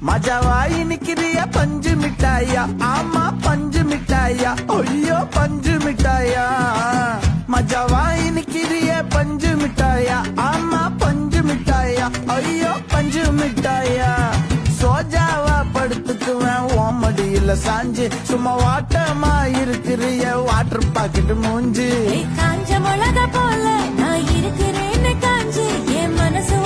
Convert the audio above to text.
மஜாவாயி நிக்கிறிய பஞ்சு மிட்டாயா ஆமா பஞ்சு மிட்டாயா ஐயோ பஞ்சு மிட்டாயா மஜாவாயி நிக்கிறிய பஞ்சு மிட்டாயா ஆமா பஞ்சு மிட்டாயா ஐயோ பஞ்சு மிட்டாயா சோஜாவா படுத்துக்குவேன் ஓமடியில சாஞ்சு சும்மா வாட்டமா இருக்கிறிய வாட்டர் பாக்கெட் மூஞ்சி காஞ்ச மிளகா போல நான் இருக்கிறேன்னு காஞ்சு என் மனசு